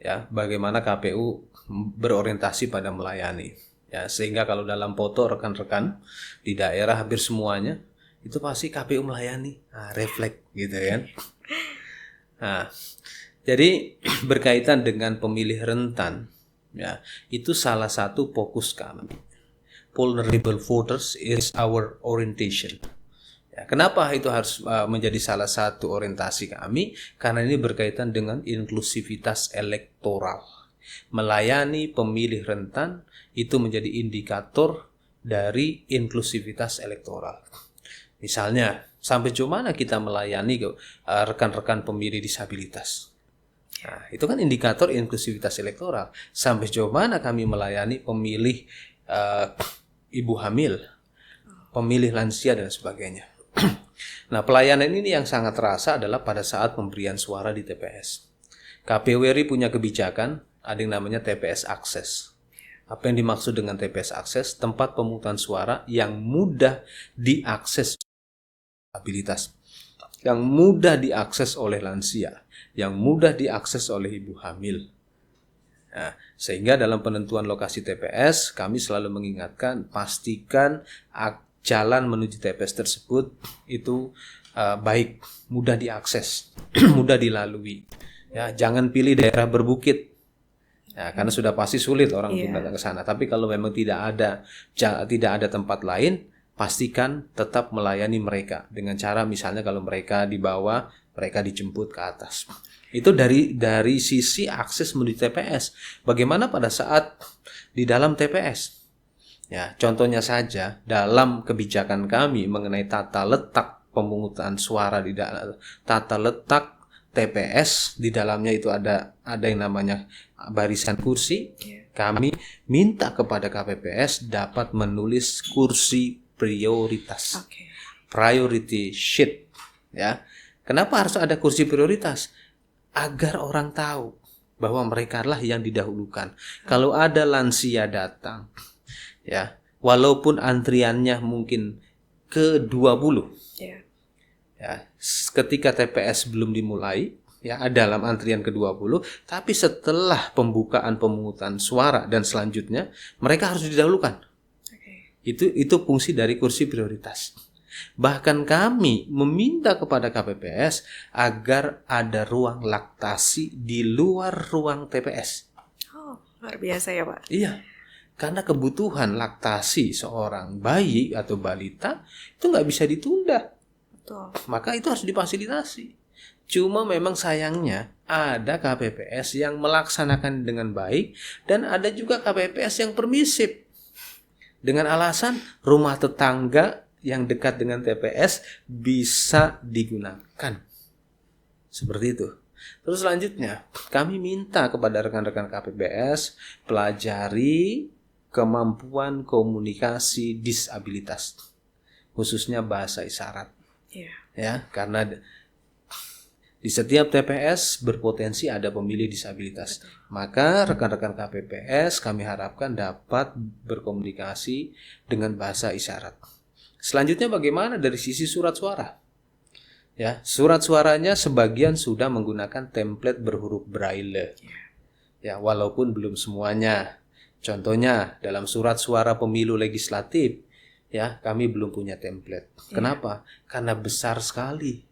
ya, bagaimana KPU berorientasi pada melayani. Ya, sehingga kalau dalam foto rekan-rekan di daerah hampir semuanya itu pasti KPU melayani, refleks gitu kan. Nah, jadi berkaitan dengan pemilih rentan, ya, itu salah satu fokus kami. Vulnerable voters is our orientation. Ya, kenapa itu harus menjadi salah satu orientasi kami? Karena ini berkaitan dengan inklusivitas elektoral. Melayani pemilih rentan itu menjadi indikator dari inklusivitas elektoral. Misalnya, sampai sejauh mana kita melayani rekan-rekan pemilih disabilitas? Nah, itu kan indikator inklusivitas elektoral. Sampai sejauh mana kami melayani pemilih ibu hamil, pemilih lansia dan sebagainya. Nah, pelayanan ini yang sangat terasa adalah pada saat pemberian suara di TPS. KPU RI punya kebijakan, ada yang namanya TPS Akses. Apa yang dimaksud dengan TPS Akses? Tempat pemungutan suara yang mudah diakses disabilitas, yang mudah diakses oleh lansia, yang mudah diakses oleh ibu hamil. Nah, sehingga dalam penentuan lokasi TPS, kami selalu mengingatkan, pastikan jalan menuju TPS tersebut itu baik, mudah diakses, mudah dilalui. Ya, jangan pilih daerah berbukit. Ya, karena sudah pasti sulit orang untuk datang ke sana. Tapi kalau memang tidak ada tempat lain, pastikan tetap melayani mereka dengan cara misalnya kalau mereka di bawah, mereka dijemput ke atas. Itu dari sisi akses menuju TPS. Bagaimana pada saat di dalam TPS? Ya, contohnya saja dalam kebijakan kami mengenai tata letak pemungutan suara di dalam tata letak TPS, di dalamnya itu ada yang namanya barisan kursi. Kami minta kepada KPPS dapat menulis kursi prioritas. Priority sheet, ya. Kenapa harus ada kursi prioritas? Agar orang tahu bahwa mereka lah yang didahulukan. Kalau ada lansia datang, ya, walaupun antriannya mungkin ke-20, ya, ketika TPS belum dimulai, ya, dalam antrian ke-20, tapi setelah pembukaan pemungutan suara dan selanjutnya, mereka harus didahulukan. Itu fungsi dari kursi prioritas. Bahkan kami meminta kepada KPPS agar ada ruang laktasi di luar ruang TPS. Oh, luar biasa ya Pak. Iya, karena kebutuhan laktasi seorang bayi atau balita itu nggak bisa ditunda. Betul. Maka itu harus difasilitasi. Cuma memang sayangnya ada KPPS yang melaksanakan dengan baik dan ada juga KPPS yang permisif. Dengan alasan rumah tetangga yang dekat dengan TPS bisa digunakan. Seperti itu. Terus selanjutnya, kami minta kepada rekan-rekan KPPS pelajari kemampuan komunikasi disabilitas, khususnya bahasa isyarat. Ya, karena di setiap TPS berpotensi ada pemilih disabilitas. Maka rekan-rekan KPPS kami harapkan dapat berkomunikasi dengan bahasa isyarat. Selanjutnya bagaimana dari sisi surat suara? Ya, surat suaranya sebagian sudah menggunakan template berhuruf braille. Ya, walaupun belum semuanya. Contohnya dalam surat suara pemilu legislatif, ya, kami belum punya template. Kenapa? Karena besar sekali.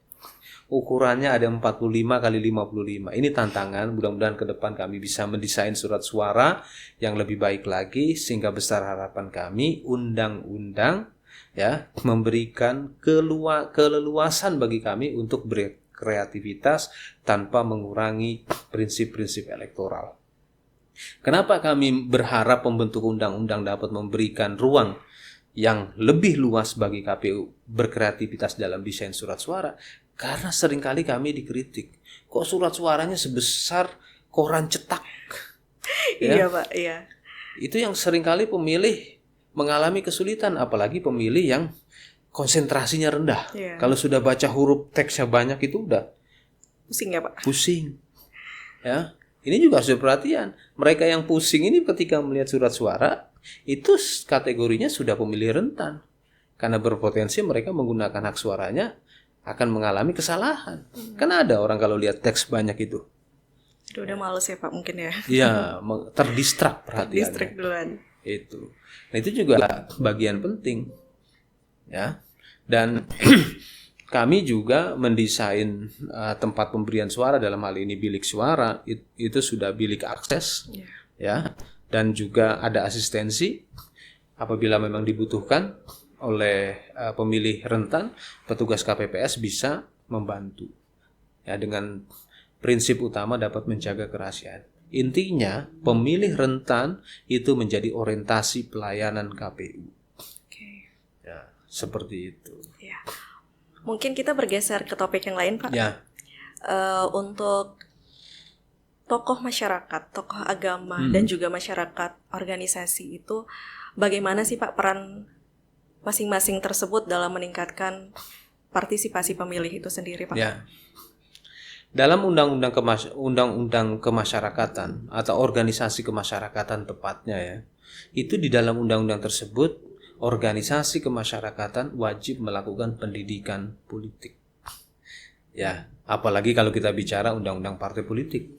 Ukurannya ada 45 kali 55. Ini tantangan, mudah-mudahan ke depan kami bisa mendesain surat suara yang lebih baik lagi sehingga besar harapan kami undang-undang, ya, memberikan keleluasan bagi kami untuk berkreativitas tanpa mengurangi prinsip-prinsip elektoral. Kenapa kami berharap pembentuk undang-undang dapat memberikan ruang yang lebih luas bagi KPU berkreativitas dalam desain surat suara? Karena seringkali kami dikritik, kok surat suaranya sebesar koran cetak? Iya Pak, iya. Itu yang seringkali pemilih mengalami kesulitan, apalagi pemilih yang konsentrasinya rendah. Kalau sudah baca huruf teksnya banyak itu udah pusing ya Pak? Pusing. Ya, ini juga harus perhatian. Mereka yang pusing ini ketika melihat surat suara itu kategorinya sudah pemilih rentan, karena berpotensi mereka menggunakan hak suaranya akan mengalami kesalahan. Karena ada orang kalau lihat teks banyak itu udah males ya Pak mungkin ya. Iya, terdistrak perhatiannya. Distrik duluan. Itu. Nah, itu juga bagian penting. Ya. Dan kami juga mendesain tempat pemberian suara, dalam hal ini bilik suara, itu sudah bilik akses. Ya. Dan juga ada asistensi apabila memang dibutuhkan oleh pemilih rentan, petugas KPPS bisa membantu. Ya, dengan prinsip utama dapat menjaga kerahasiaan. Intinya, pemilih rentan itu menjadi orientasi pelayanan KPU. Ya, seperti itu. Ya. Mungkin kita bergeser ke topik yang lain, Pak. Ya. Untuk tokoh masyarakat, tokoh agama, dan juga masyarakat organisasi itu, bagaimana sih Pak peran masing-masing tersebut dalam meningkatkan partisipasi pemilih itu sendiri, Pak? Ya. Dalam undang-undang kemasyarakatan atau organisasi kemasyarakatan tepatnya, ya, itu di dalam undang-undang tersebut organisasi kemasyarakatan wajib melakukan pendidikan politik. Ya, apalagi kalau kita bicara undang-undang partai politik.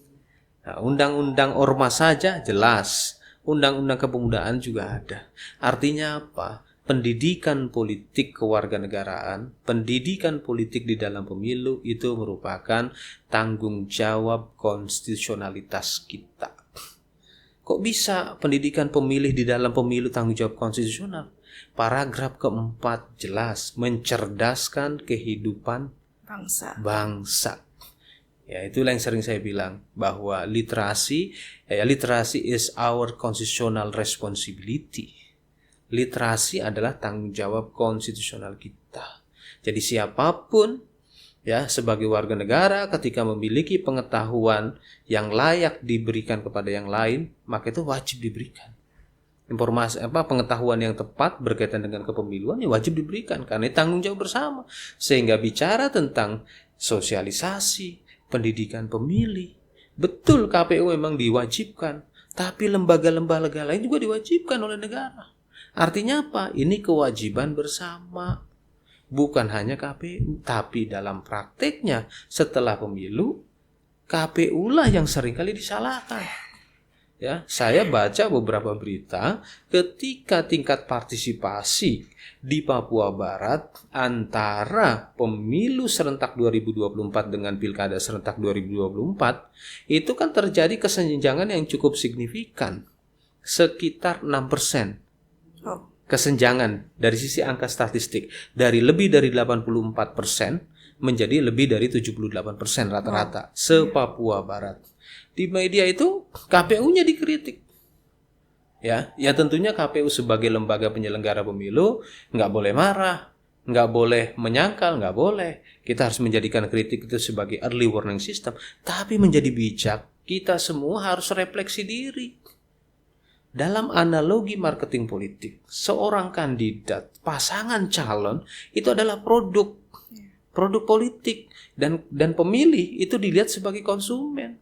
Nah, undang-undang ormas saja jelas, undang-undang kepemudaan juga ada. Artinya apa? Pendidikan politik kewarganegaraan, pendidikan politik di dalam pemilu itu merupakan tanggung jawab konstitusionalitas kita. Kok bisa pendidikan pemilih di dalam pemilu tanggung jawab konstitusional? Paragraf keempat jelas, mencerdaskan kehidupan bangsa. Ya, itulah yang sering saya bilang bahwa literasi is our constitutional responsibility. literasi adalah tanggung jawab konstitusional kita. Jadi siapapun ya sebagai warga negara ketika memiliki pengetahuan yang layak diberikan kepada yang lain, maka itu wajib diberikan. Informasi pengetahuan yang tepat berkaitan dengan kepemiluan ya wajib diberikan karena itu tanggung jawab bersama. Sehingga bicara tentang sosialisasi, pendidikan pemilih, betul KPU memang diwajibkan, tapi lembaga-lembaga lain juga diwajibkan oleh negara. Artinya apa? Ini kewajiban bersama. Bukan hanya KPU, tapi dalam prakteknya setelah pemilu KPU lah yang seringkali disalahkan. Ya, saya baca beberapa berita ketika tingkat partisipasi di Papua Barat antara pemilu serentak 2024 dengan pilkada serentak 2024 itu kan terjadi kesenjangan yang cukup signifikan, sekitar 6%. Kesenjangan dari sisi angka statistik dari lebih dari 84% menjadi lebih dari 78% rata-rata se-Papua Barat. Di media itu KPU-nya dikritik. Ya tentunya KPU sebagai lembaga penyelenggara pemilu nggak boleh marah, nggak boleh menyangkal, nggak boleh. Kita harus menjadikan kritik itu sebagai early warning system. Tapi menjadi bijak, kita semua harus refleksi diri. Dalam analogi marketing politik, seorang kandidat, pasangan calon itu adalah produk politik dan pemilih itu dilihat sebagai konsumen.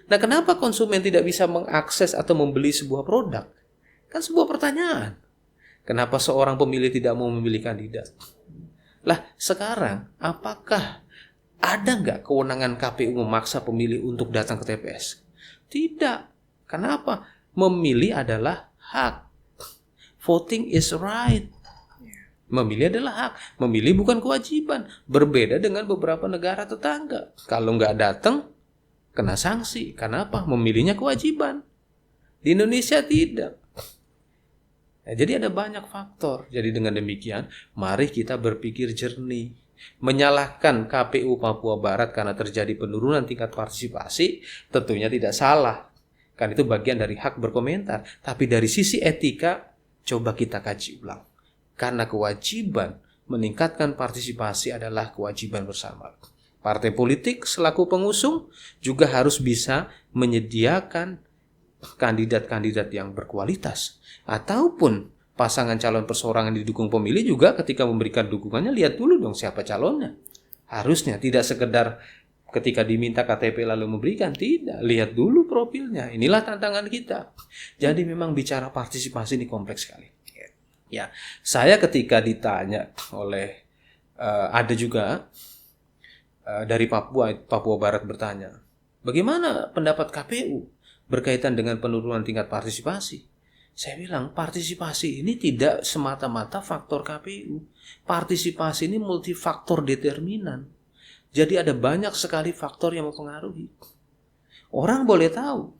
Nah, kenapa konsumen tidak bisa mengakses atau membeli sebuah produk? Kan sebuah pertanyaan. Kenapa seorang pemilih tidak mau memilih kandidat? Lah, sekarang apakah ada nggak kewenangan KPU memaksa pemilih untuk datang ke TPS? Tidak. Kenapa? Memilih adalah hak. Voting is right. Memilih adalah hak. Memilih bukan kewajiban. Berbeda dengan beberapa negara tetangga. Kalau nggak datang, kena sanksi. Kenapa? Memilihnya kewajiban. Di Indonesia tidak. Nah, jadi ada banyak faktor. Jadi dengan demikian, mari kita berpikir jernih. Menyalahkan KPU Papua Barat karena terjadi penurunan tingkat partisipasi tentunya tidak salah. Kan itu bagian dari hak berkomentar. Tapi dari sisi etika, coba kita kaji ulang. Karena kewajiban meningkatkan partisipasi adalah kewajiban bersama. Partai politik selaku pengusung juga harus bisa menyediakan kandidat-kandidat yang berkualitas. Ataupun pasangan calon perseorangan didukung pemilih juga ketika memberikan dukungannya, lihat dulu dong siapa calonnya. Harusnya tidak sekedar ketika diminta KTP lalu memberikan, tidak. Lihat dulu profilnya. Inilah tantangan kita. Jadi memang bicara partisipasi ini kompleks sekali. Ya, saya ketika ditanya oleh ada juga dari Papua Barat bertanya, bagaimana pendapat KPU berkaitan dengan penurunan tingkat partisipasi? Saya bilang partisipasi ini tidak semata-mata faktor KPU. Partisipasi ini multifaktor determinan. Jadi ada banyak sekali faktor yang mempengaruhi. Orang boleh tahu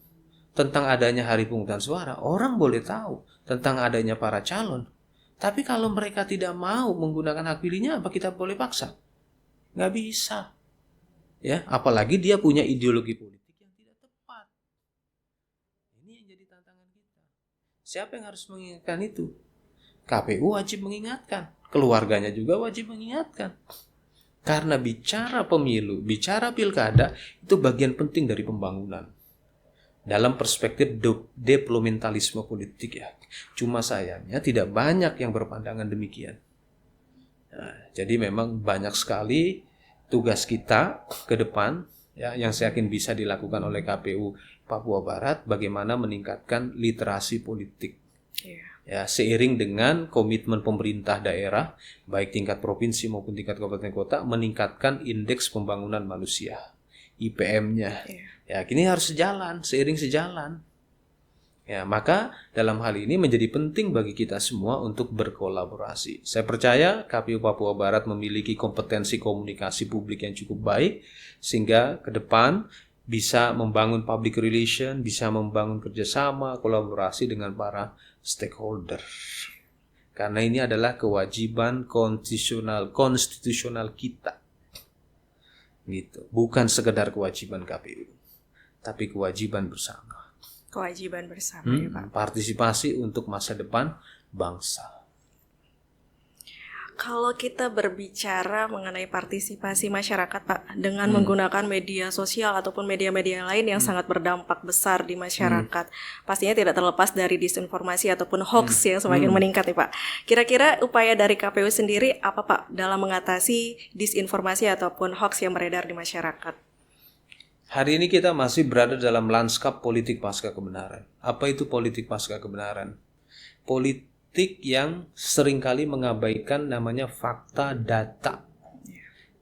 tentang adanya hari pemungutan suara. Orang boleh tahu tentang adanya para calon. Tapi kalau mereka tidak mau menggunakan hak pilihnya, apa kita boleh paksa? Nggak bisa. Ya, apalagi dia punya ideologi politik yang tidak tepat. Ini yang jadi tantangan kita. Siapa yang harus mengingatkan itu? KPU wajib mengingatkan. Keluarganya juga wajib mengingatkan. Karena bicara pemilu, bicara pilkada, itu bagian penting dari pembangunan. Dalam perspektif deplomentalisme politik ya. Cuma sayangnya tidak banyak yang berpandangan demikian. Nah, jadi memang banyak sekali tugas kita ke depan ya, yang saya yakin bisa dilakukan oleh KPU Papua Barat, bagaimana meningkatkan literasi politik. Ya, seiring dengan komitmen pemerintah daerah, baik tingkat provinsi maupun tingkat kabupaten kota, meningkatkan indeks pembangunan manusia, IPM-nya. Ya, ini harus seiring sejalan. Ya, maka dalam hal ini menjadi penting bagi kita semua untuk berkolaborasi. Saya percaya KPU Papua Barat memiliki kompetensi komunikasi publik yang cukup baik, sehingga ke depan bisa membangun public relation, bisa membangun kerjasama, kolaborasi dengan para stakeholder. Karena ini adalah kewajiban konstitusional kita. Gitu. Bukan sekedar kewajiban KPU, tapi kewajiban bersama. Kewajiban bersama ya Pak. Partisipasi untuk masa depan bangsa. Kalau kita berbicara mengenai partisipasi masyarakat Pak, dengan menggunakan media sosial ataupun media-media lain yang sangat berdampak besar di masyarakat, pastinya tidak terlepas dari disinformasi ataupun hoax yang semakin meningkat ya Pak. Kira-kira upaya dari KPU sendiri apa Pak dalam mengatasi disinformasi ataupun hoax yang beredar di masyarakat? Hari ini kita masih berada dalam lanskap politik pasca kebenaran. Apa itu politik pasca kebenaran? Politik yang seringkali mengabaikan namanya fakta data,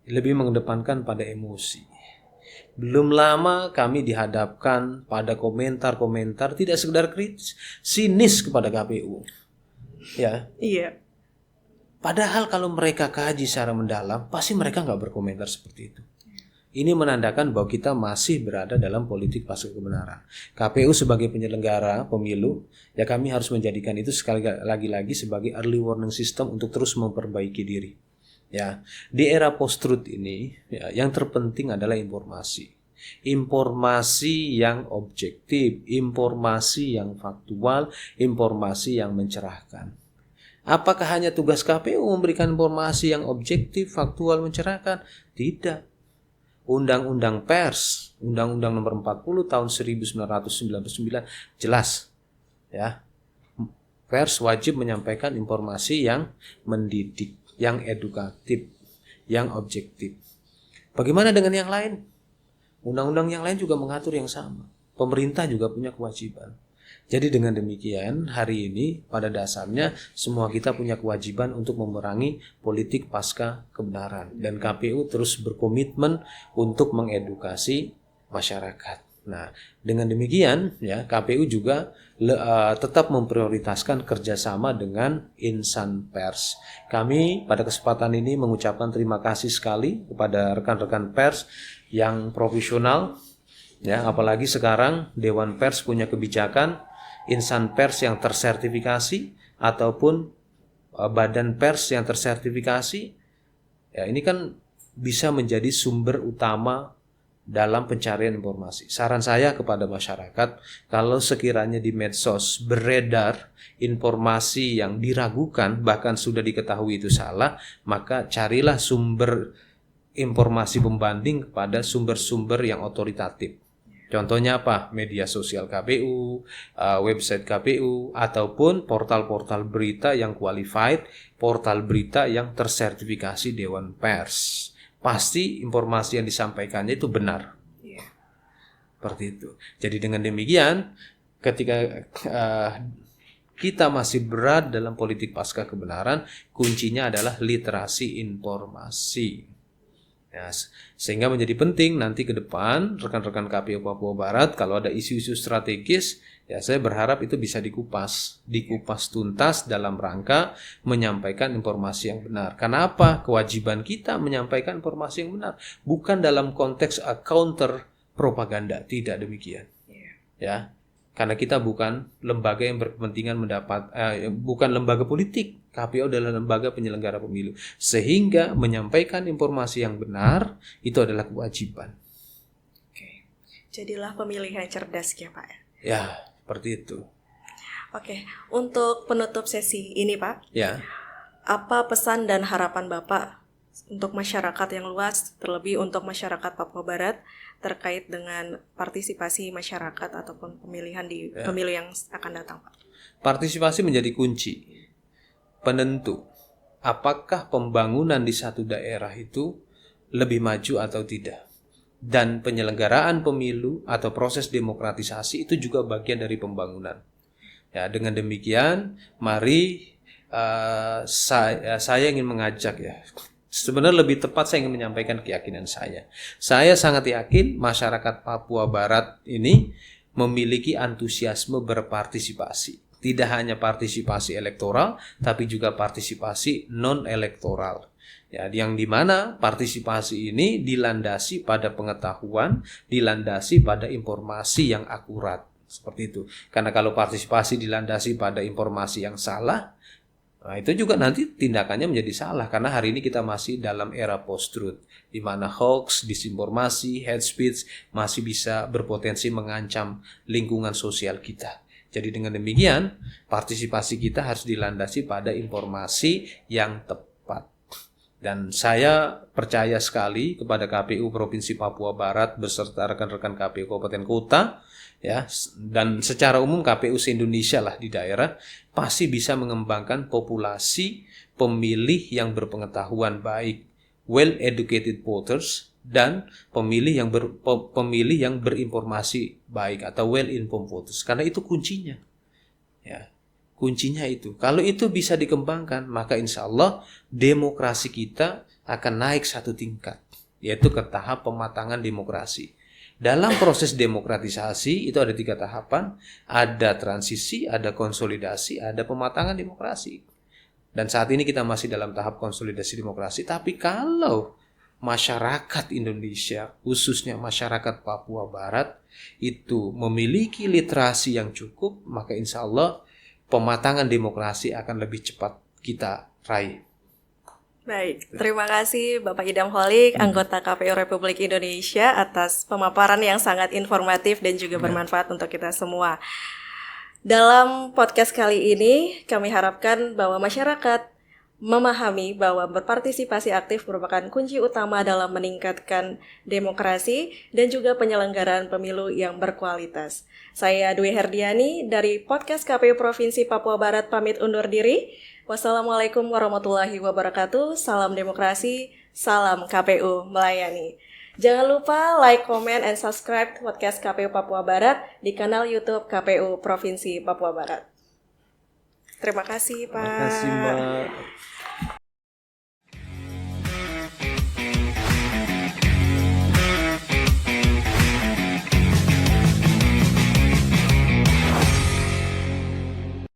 lebih mengedepankan pada emosi. Belum lama kami dihadapkan pada komentar-komentar tidak sekedar kritis, sinis kepada KPU. Ya. Iya. Padahal kalau mereka kaji secara mendalam, pasti mereka nggak berkomentar seperti itu. Ini menandakan bahwa kita masih berada dalam politik pasca kebenaran. KPU sebagai penyelenggara pemilu, ya kami harus menjadikan itu sekali lagi sebagai early warning system untuk terus memperbaiki diri. Ya, di era post-truth ini, ya, yang terpenting adalah informasi. Informasi yang objektif, informasi yang faktual, informasi yang mencerahkan. Apakah hanya tugas KPU memberikan informasi yang objektif, faktual, mencerahkan? Tidak. Undang-Undang Pers, Undang-Undang Nomor 40 Tahun 1999 jelas, ya. Pers wajib menyampaikan informasi yang mendidik, yang edukatif, yang objektif. Bagaimana dengan yang lain? Undang-undang yang lain juga mengatur yang sama. Pemerintah juga punya kewajiban. Jadi dengan demikian, hari ini pada dasarnya semua kita punya kewajiban untuk memerangi politik pasca kebenaran. Dan KPU terus berkomitmen untuk mengedukasi masyarakat. Nah, dengan demikian, ya KPU juga tetap memprioritaskan kerjasama dengan insan pers. Kami pada kesempatan ini mengucapkan terima kasih sekali kepada rekan-rekan pers yang profesional. Ya, apalagi sekarang Dewan Pers punya kebijakan insan pers yang tersertifikasi ataupun badan pers yang tersertifikasi. Ya, ini kan bisa menjadi sumber utama dalam pencarian informasi. Saran saya kepada masyarakat, kalau sekiranya di medsos beredar informasi yang diragukan, bahkan sudah diketahui itu salah, maka carilah sumber informasi pembanding kepada sumber-sumber yang otoritatif. Contohnya apa? Media sosial KPU, website KPU, ataupun portal-portal berita yang qualified, portal berita yang tersertifikasi Dewan Pers. Pasti informasi yang disampaikannya itu benar. Seperti itu. Jadi dengan demikian, ketika kita masih berada dalam politik pasca kebenaran, kuncinya adalah literasi informasi. Ya, sehingga menjadi penting nanti ke depan rekan-rekan KPU Papua Barat kalau ada isu-isu strategis, ya saya berharap itu bisa dikupas tuntas dalam rangka menyampaikan informasi yang benar. Kenapa? Kewajiban kita menyampaikan informasi yang benar, bukan dalam konteks counter propaganda, tidak demikian. Ya. Karena kita bukan lembaga yang berkepentingan bukan lembaga politik. KPU adalah lembaga penyelenggara pemilu. Sehingga menyampaikan informasi yang benar itu adalah kewajiban. Oke. Jadilah pemilih yang cerdas ya Pak. Ya, seperti itu. Oke, untuk penutup sesi ini Pak. Ya. Apa pesan dan harapan Bapak untuk masyarakat yang luas, terlebih untuk masyarakat Papua Barat terkait dengan partisipasi masyarakat ataupun pemilihan di pemilu yang akan datang, Pak? Partisipasi menjadi kunci penentu apakah pembangunan di satu daerah itu lebih maju atau tidak. Dan penyelenggaraan pemilu atau proses demokratisasi itu juga bagian dari pembangunan. Ya, dengan demikian, mari saya ingin mengajak ya. Sebenarnya lebih tepat saya ingin menyampaikan keyakinan saya. Saya sangat yakin masyarakat Papua Barat ini memiliki antusiasme berpartisipasi. Tidak hanya partisipasi elektoral, tapi juga partisipasi non-elektoral. Ya, yang dimana partisipasi ini dilandasi pada pengetahuan, dilandasi pada informasi yang akurat. Seperti itu. Karena kalau partisipasi dilandasi pada informasi yang salah, Nah, itu juga nanti tindakannya menjadi salah karena hari ini kita masih dalam era post-truth di mana hoax, disinformasi, hate speech masih bisa berpotensi mengancam lingkungan sosial kita. Jadi dengan demikian, partisipasi kita harus dilandasi pada informasi yang tepat. Dan saya percaya sekali kepada KPU Provinsi Papua Barat beserta rekan-rekan KPU Kabupaten Kota, ya, dan secara umum KPU se-Indonesia lah di daerah pasti bisa mengembangkan populasi pemilih yang berpengetahuan baik, well educated voters, dan pemilih yang berinformasi baik atau well informed voters, karena itu kuncinya. Ya, kuncinya itu. Kalau itu bisa dikembangkan, maka insya Allah demokrasi kita akan naik satu tingkat, yaitu ke tahap pematangan demokrasi. Dalam proses demokratisasi itu ada 3 tahapan, ada transisi, ada konsolidasi, ada pematangan demokrasi. Dan saat ini kita masih dalam tahap konsolidasi demokrasi, tapi kalau masyarakat Indonesia, khususnya masyarakat Papua Barat, itu memiliki literasi yang cukup, maka insya Allah pematangan demokrasi akan lebih cepat kita raih. Baik, terima kasih Bapak Idam Holik, anggota KPU Republik Indonesia atas pemaparan yang sangat informatif dan juga bermanfaat untuk kita semua. Dalam podcast kali ini, kami harapkan bahwa masyarakat memahami bahwa berpartisipasi aktif merupakan kunci utama dalam meningkatkan demokrasi dan juga penyelenggaraan pemilu yang berkualitas. Saya Dwi Herdiani dari podcast KPU Provinsi Papua Barat pamit undur diri. Wassalamualaikum warahmatullahi wabarakatuh. Salam demokrasi, salam KPU melayani. Jangan lupa like, comment, and subscribe podcast KPU Papua Barat di kanal YouTube KPU Provinsi Papua Barat. Terima kasih, Pak. Terima kasih, Mbak.